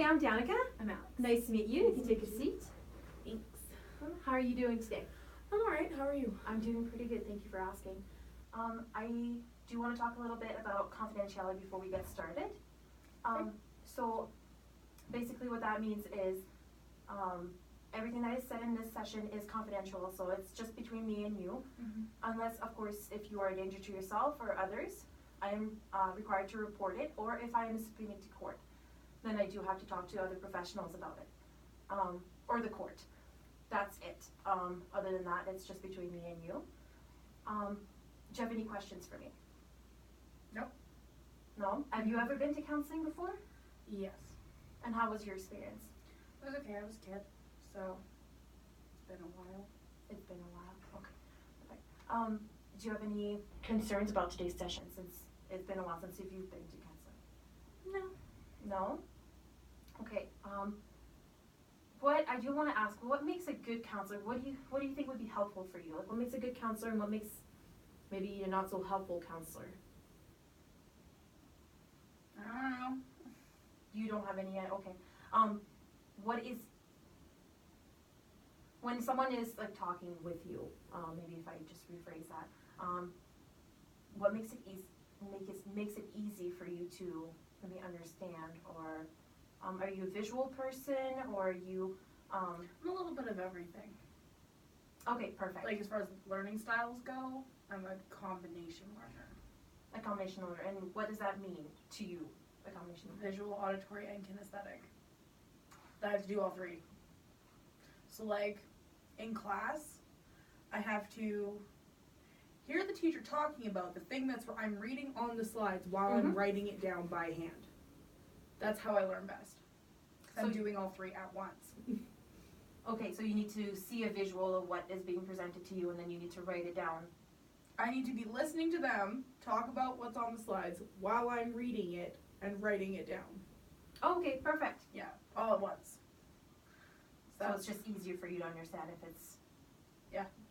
I'm Danike. I'm Alex. Nice to meet you. You can take a seat. Thanks. How are you doing today? I'm alright. How are you? I'm doing pretty good. Thank you for asking. I do want to talk a little bit about confidentiality before we get started. So basically what that means is everything that is said in this session is confidential, so it's just between me and you. Unless, of course, if you are a danger to yourself or others, I am required to report it, or if I am subpoenaed to court, then I do have to talk to other professionals about it, or the court. That's it. Other than that, it's just between me and you. Do you have any questions for me? Nope. No? Have you ever been to counseling before? Yes. And how was your experience? It was okay. I was a kid, so it's been a while. It's been a while. Okay. Perfect. Do you have any concerns about today's session, since it's been a while since you've been to counseling? No. No? Okay. What I do want to ask, what makes a good counselor? What do you think would be helpful for you? Like, what makes a good counselor, and what makes maybe a not so helpful counselor? I don't know. You don't have any yet? Okay. What is, when someone is like talking with you, maybe if I just rephrase that, what makes it makes it easy for you to maybe understand, or are you a visual person, or are you I'm a little bit of everything. Okay, perfect. Like, as far as learning styles go, I'm a combination learner. A combination learner. And what does that mean to you, a combination learner? Visual, auditory, and kinesthetic. I have to do all three. So, like, in class, I have to hear the teacher talking about the thing I'm reading on the slides while I'm writing it down by hand. That's how I learn best. So I'm doing all three at once. Okay, so you need to see a visual of what is being presented to you, and then you need to write it down. I need to be listening to them talk about what's on the slides while I'm reading it and writing it down. Okay, perfect. Yeah, all at once. So it's just easier for you to understand if it's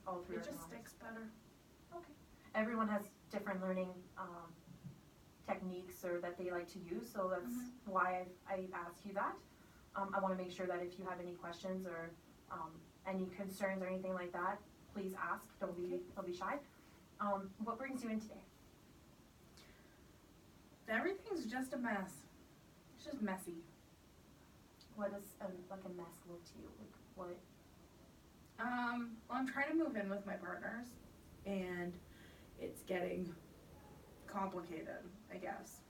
all three. It just sticks better. Okay. Everyone has different learning techniques or that they like to use, so that's why I asked you that. I want to make sure that if you have any questions or any concerns or anything like that, please ask. Don't be shy. What brings you in today? Everything's just a mess. It's just messy. What does like a mess look to you? Like what? Well, I'm trying to move in with my partners, and it's getting complicated, I guess.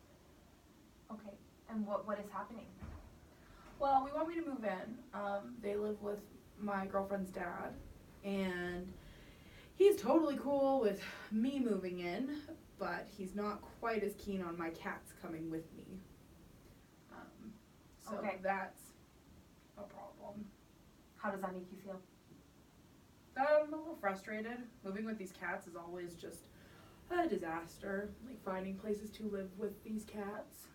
Okay. And what is happening? Well, we want me to move in. They live with my girlfriend's dad, and he's totally cool with me moving in, but he's not quite as keen on my cats coming with me. So that's a problem. How does that make you feel? I'm a little frustrated. Moving with these cats is always just a disaster. Like, finding places to live with these cats.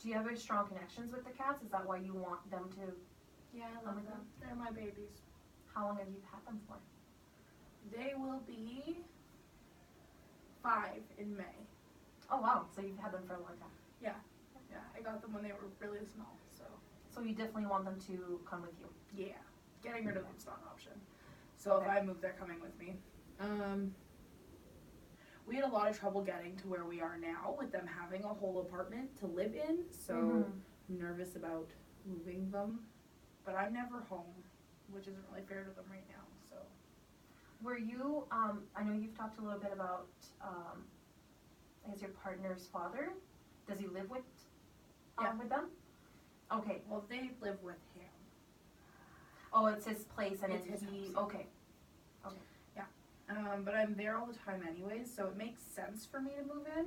Do you have very strong connections with the cats? Is that why you want them to? Yeah, I love them. They're my babies. How long have you had them for? They will be 5 in May. Oh wow, so you've had them for a long time. Yeah, I got them when they were really small, so. So you definitely want them to come with you? Yeah, getting rid of them's not an option. So if I move, they're coming with me. We had a lot of trouble getting to where we are now with them having a whole apartment to live in, so I'm nervous about moving them. But I'm never home, which isn't really fair to them right now, so. Were you, I know you've talked a little bit about, I guess your partner's father. Does he live with them? Okay. Well, they live with him. Oh, it's his place, and it's his house. Okay. Yeah. But I'm there all the time anyways, so it makes sense for me to move in.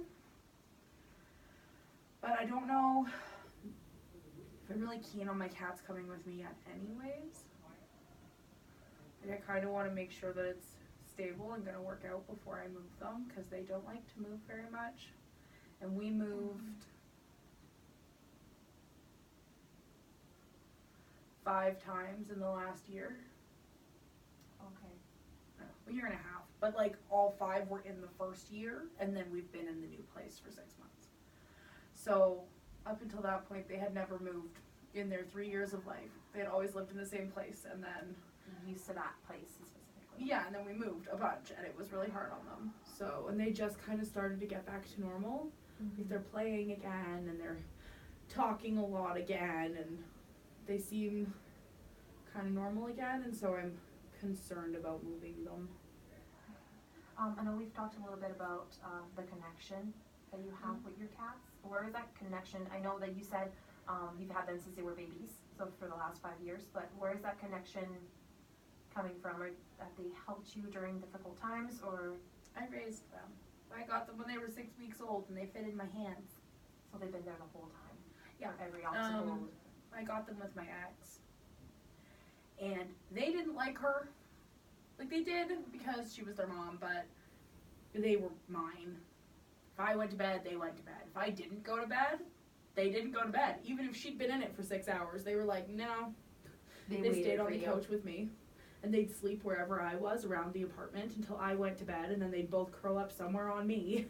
But I don't know if I'm really keen on my cats coming with me yet anyways. Like, I kind of want to make sure that it's stable and going to work out before I move them, because they don't like to move very much. And we moved 5 times in the last year. Okay. No, a year and a half. But like all 5 were in the first year, and then we've been in the new place for 6 months. So up until that point, they had never moved in their 3 years of life. They had always lived in the same place, and then Used to that place specifically. yeah, and then we moved a bunch, and it was really hard on them. So, and they just kind of started to get back to normal. Mm-hmm. They're playing again, and they're talking a lot again, and they seem kind of normal again, and so I'm concerned about moving them. I know we've talked a little bit about the connection that you have with your cats. Where is that connection? I know that you said you've had them since they were babies, so for the last 5 years, but where is that connection coming from? Or that they helped you during difficult times, or? I raised them. I got them when they were 6 weeks old, and they fit in my hands. So they've been there the whole time? Yeah. For every obstacle? I got them with my ex. And they didn't like her. Like, they did because she was their mom, but they were mine. If I went to bed, they went to bed. If I didn't go to bed, they didn't go to bed. Even if she'd been in it for 6 hours, they were like, no. They stayed on the couch with me. And they'd sleep wherever I was around the apartment until I went to bed, and then they'd both curl up somewhere on me.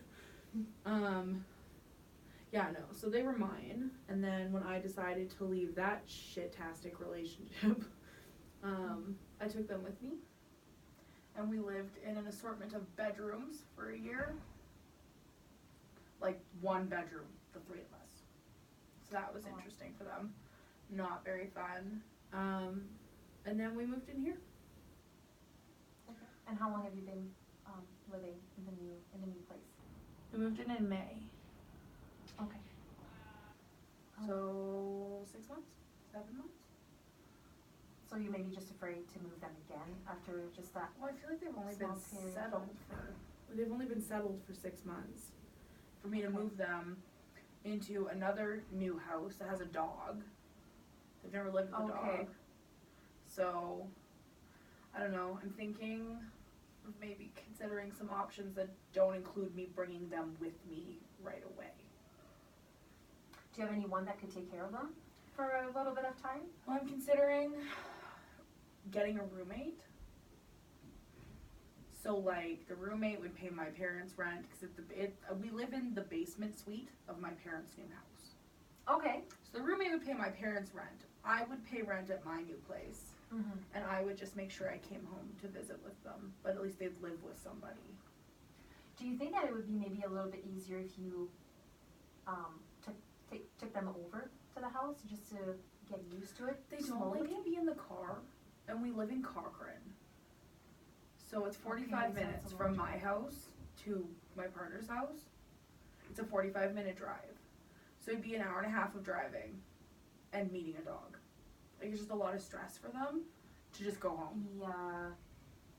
Yeah, no, so they were mine. And then when I decided to leave that shit-tastic relationship, I took them with me. And we lived in an assortment of bedrooms for a year. Like, one bedroom, the 3 of us. So that was interesting for them. Not very fun. And then we moved in here. Okay. And how long have you been living in the new place? We moved in May. Okay. So 6 months? 7 months? So you may be just afraid to move them again after just that? Well, I feel like they've only been Small period. settled for 6 months. For me to move them into another new house that has a dog. They've never lived with a dog. So, I don't know, I'm thinking of maybe considering some options that don't include me bringing them with me right away. Do you have anyone that could take care of them for a little bit of time? Well, I'm considering getting a roommate. So, like, the roommate would pay my parents' rent, because we live in the basement suite of my parents' new house. Okay. So the roommate would pay my parents' rent. I would pay rent at my new place. Mm-hmm. And I would just make sure I came home to visit with them. But at least they'd live with somebody. Do you think that it would be maybe a little bit easier if you took them over to the house just to get used to it? They don't like to be in the car, and we live in Cochrane. So it's 45 minutes from my house to my partner's house. It's a 45-minute drive. So it'd be an hour and a half of driving and meeting a dog. Like, it's just a lot of stress for them to just go home. Yeah.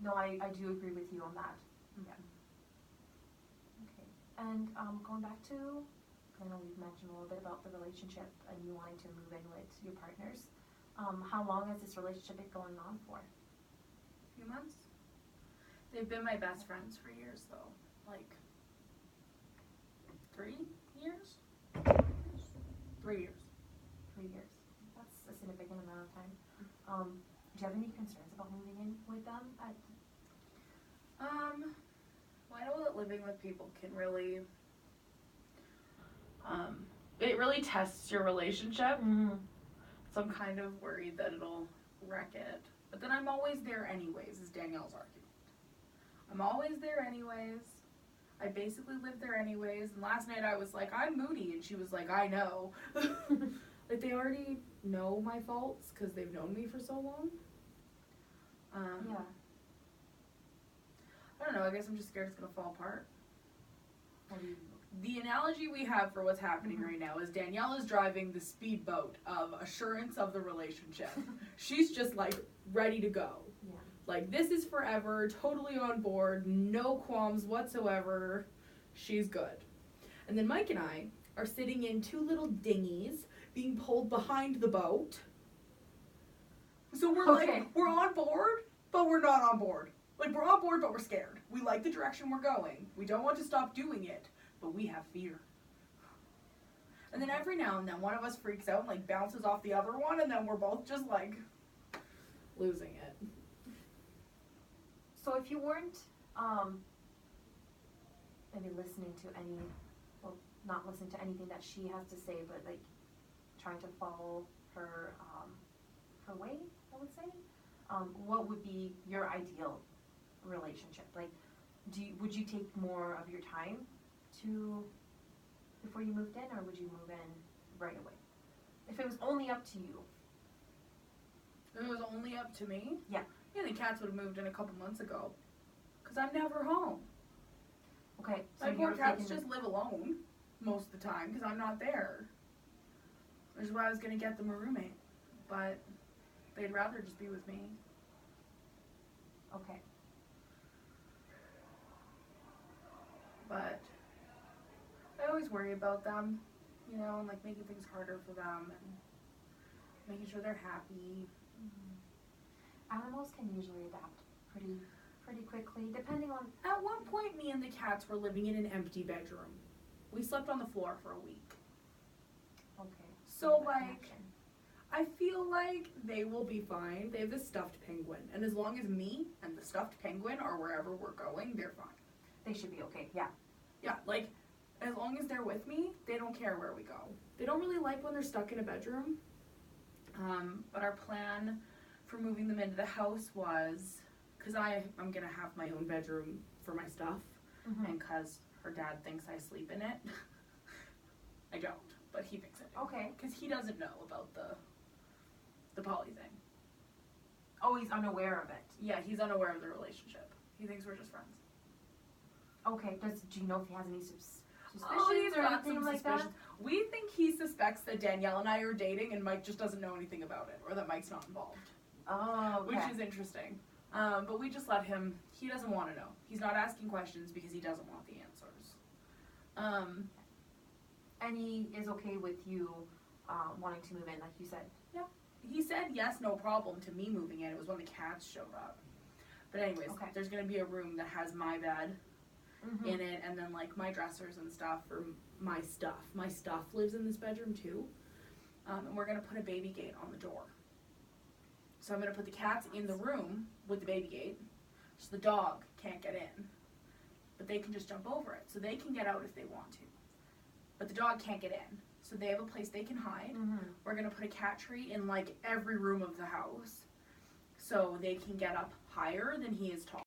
No, I do agree with you on that. Yeah. Okay. And going back to, I know we've mentioned a little bit about the relationship and you wanting to move in with your partners. How long has this relationship been going on for? A few months. They've been my best friends for years, though. Like, 3 years? 3 years. 3 years. That's a significant amount of time. Do you have any concerns about moving in with them? Well, I know that living with people can really, it really tests your relationship. Mm-hmm. So I'm kind of worried that it'll wreck it. But then I'm always there anyways, is Danielle's argument. I'm always there anyways. I basically live there anyways. And last night I was like, I'm moody. And she was like, I know. Like, they already know my faults because they've known me for so long. Yeah. I don't know. I guess I'm just scared it's going to fall apart. The analogy we have for what's happening right now is Danielle is driving the speedboat of assurance of the relationship. She's just, like, ready to go. Yeah. Like, this is forever, totally on board, no qualms whatsoever. She's good. And then Mike and I are sitting in 2 little dinghies being pulled behind the boat. So we're like, we're on board, but we're not on board. Like, we're on board, but we're scared. We like the direction we're going. We don't want to stop doing it, but we have fear. And then every now and then one of us freaks out and, like, bounces off the other one, and then we're both just, like, losing it. So if you weren't maybe listening to not listening to anything that she has to say, but like trying to follow her way, I would say. What would be your ideal relationship? Like, would you take more of your time before you moved in, or would you move in right away? If it was only up to you. If it was only up to me? Yeah. Yeah, the cats would have moved in a couple months ago. Because I'm never home. Okay. So My poor cats just live alone most of the time because I'm not there. Which is why I was going to get them a roommate. But they'd rather just be with me. Okay. But I always worry about them, you know, and like making things harder for them and making sure they're happy. Animals can usually adapt pretty quickly, depending on. At one point, me and the cats were living in an empty bedroom. We slept on the floor for a week. Okay. So like, I feel like they will be fine. They have this stuffed penguin, and as long as me and the stuffed penguin are wherever we're going, they're fine. They should be okay. Yeah. Yeah, like, as long as they're with me, they don't care where we go. They don't really like when they're stuck in a bedroom. But our plan for moving them into the house was, because I'm going to have my own bedroom for my stuff, and because her dad thinks I sleep in it. I don't, but he thinks I do. Okay. Because he doesn't know about the poly thing. Oh, he's unaware of it. Yeah, he's unaware of the relationship. He thinks we're just friends. Okay. Do you know if he has any suspicions He's or got anything some like suspicions. We think he suspects that Danielle and I are dating, and Mike just doesn't know anything about it, or that Mike's not involved. Oh, okay. Which is interesting. But we just let him. He doesn't want to know. He's not asking questions because he doesn't want the answers. And he is okay with you wanting to move in, like you said. Yeah. He said yes, no problem to me moving in. It was when the cats showed up. But anyways, Okay. There's going to be a room that has my bed in it, and then like my dressers and stuff for my stuff. My stuff lives in this bedroom too. And we're going to put a baby gate on the door. So I'm going to put the cats in the room with the baby gate, so the dog can't get in. But they can just jump over it, so they can get out if they want to. But the dog can't get in, so they have a place they can hide. We're going to put a cat tree in like every room of the house, so they can get up higher than he is tall.